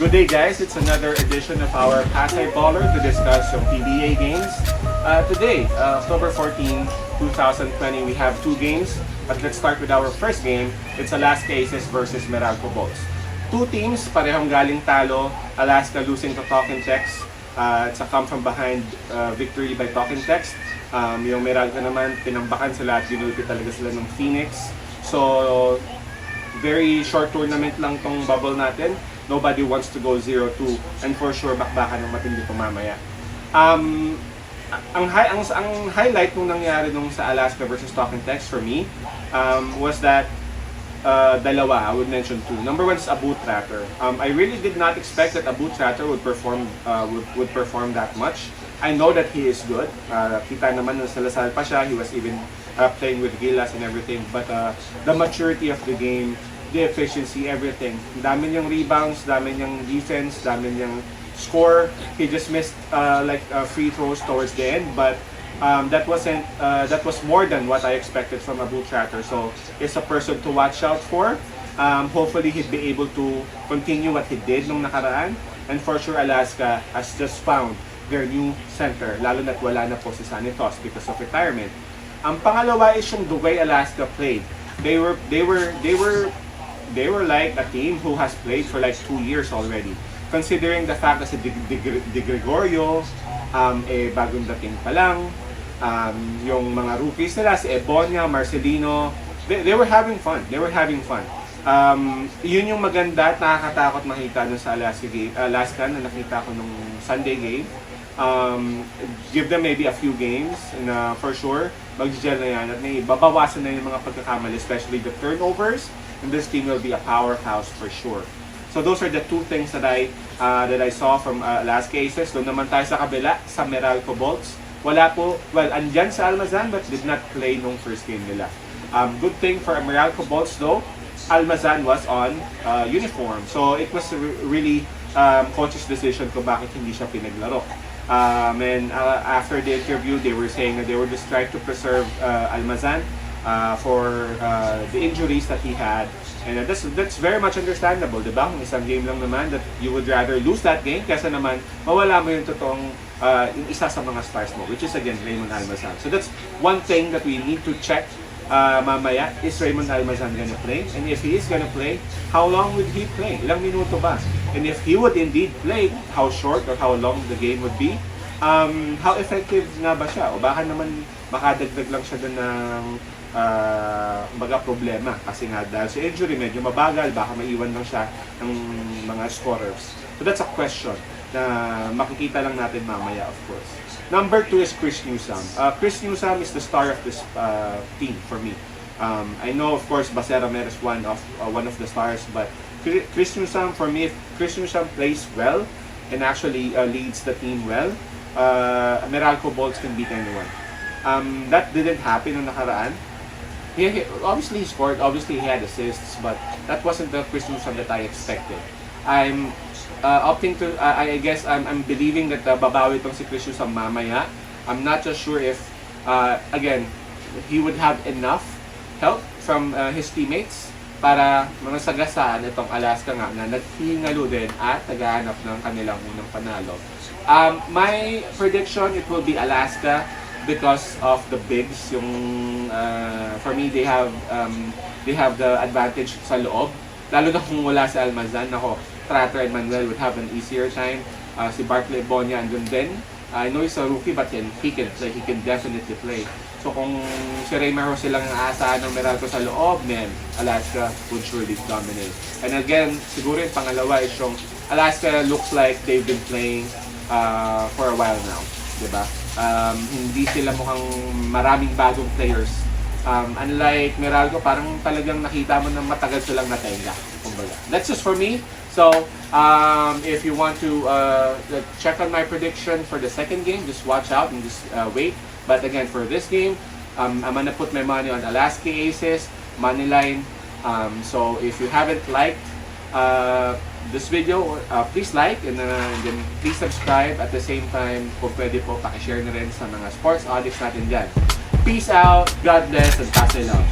Good day guys, it's another edition of our Pasay Baller to discuss yung PBA games. Today, October 14, 2020, we have two games. But let's start with our first game. It's Alaska Aces versus Meralco Bulls. Two teams, parehong galing talo. Alaska losing to Talking Text. It's a come from behind victory by Talking Text. Yung Meralco naman, pinambakan sila at ginulpi talaga sila ng Phoenix. So, very short tournament lang tong bubble natin. Nobody wants to go 0-2 and for sure bakbakan ng matindi itong mamaya. Ang highlight nung nangyari nung sa Alaska versus Talking Text for me was that dalawa, I would mention two. Number one is a boot tracker. I really did not expect that a boot tracker would perform that much. I know that he is good. Kita naman nung sa Lasal pa siya, he was even playing with Gilas and everything. But the maturity of the game, the efficiency, everything. Dami niyang rebounds, dami niyang defense, dami niyang score. He just missed free throws towards the end, but that was more than what I expected from a boot tracker. So it's a person to watch out for. Hopefully he'd be able to continue what he did nung nakaraan. And for sure Alaska has just found their new center, lalo na't wala na po si Sanitos because of retirement. Ang pangalawa is yung the way Alaska played. They were like a team who has played for like 2 years already. Considering the fact that si De Gregorio, bagong dating pa lang, yung mga rookies nila, si Ebonia, Marcelino, they were having fun. Yun yung maganda at nakakatakot makita dun sa Alaska na nakita ko nung Sunday game. Give them maybe a few games and for sure, mag-gel na yan at may babawasan na yung mga pagkakamali, especially the turnovers. And this team will be a powerhouse for sure. So those are the two things that I saw from Alaska Aces. Doon naman tayo sa kabila, sa Meralco Bulls. Wala po, well, andyan sa Almazan but did not play nung first game nila. Good thing for Meralco Bulls though, Almazan was on uniform. So it was really coach's decision kung bakit hindi siya pinaglaro. And after the interview, they were saying that they were just trying to preserve Almazan for the injuries that he had. And that's very much understandable, di ba? Kung isang game lang naman that you would rather lose that game kaysa naman mawala mo yung totoong yung isa sa mga stars mo, which is again Raymond Almazan. So that's one thing that we need to check mamaya. Is Raymond Almazan gonna play? And if he is gonna play, how long would he play? Ilang minuto ba? And if he would indeed play, how short or how long the game would be? How effective nga ba siya? O baka naman makadagdag lang siya doon ng baga problema kasi nga dahil sa injury medyo mabagal, baka maiwan lang siya ng mga scorers. So that's a question na makikita lang natin mamaya, of course. Number 2 is Chris Newsome. Chris Newsome is the star of this team for me. I know of course Basera Mer is one of the stars, but Chris Newsome, for me, if Chris Newsome plays well and actually leads the team well, Meralco Bulls can beat anyone. That didn't happen nung nakaraan. Obviously he scored, obviously he had assists, but that wasn't the Chris Newsome that I expected. I'm opting to, I guess I'm believing that babawi itong si Chris Newsome mamaya. I'm not just sure if, again, he would have enough help from his teammates para mga sagasaan itong Alaska nga na naghihingalo din at naghahanap ng kanilang unang panalo. My prediction, it will be Alaska because of the bigs. Yung for me, they have the advantage sa loob. Lalo na kung wala si Almazan, nako, Tratter and Manuel would have an easier time. Si Barkley Bonia andun din. I know he's a rookie but he can play. He can definitely play. So kung si Raymaro silang aasahan ng Meralco sa loob, man, Alaska would surely dominate. And again, siguro yung pangalawa is yung Alaska looks like they've been playing for a while now. Diba? Hindi sila mukhang maraming bagong players. Unlike Meralco, parang talagang nakita mo na matagal silang natenga. Kumbaga. That's just for me. So, if you want to check on my prediction for the second game, just watch out and just wait. But again, for this game, I'm gonna put my money on Alaska Aces, money line. So if you haven't liked this video, please like and then please subscribe. At the same time, kung pwede po, pakishare na rin sa mga sports addicts natin dyan. Peace out, God bless, and pass it out.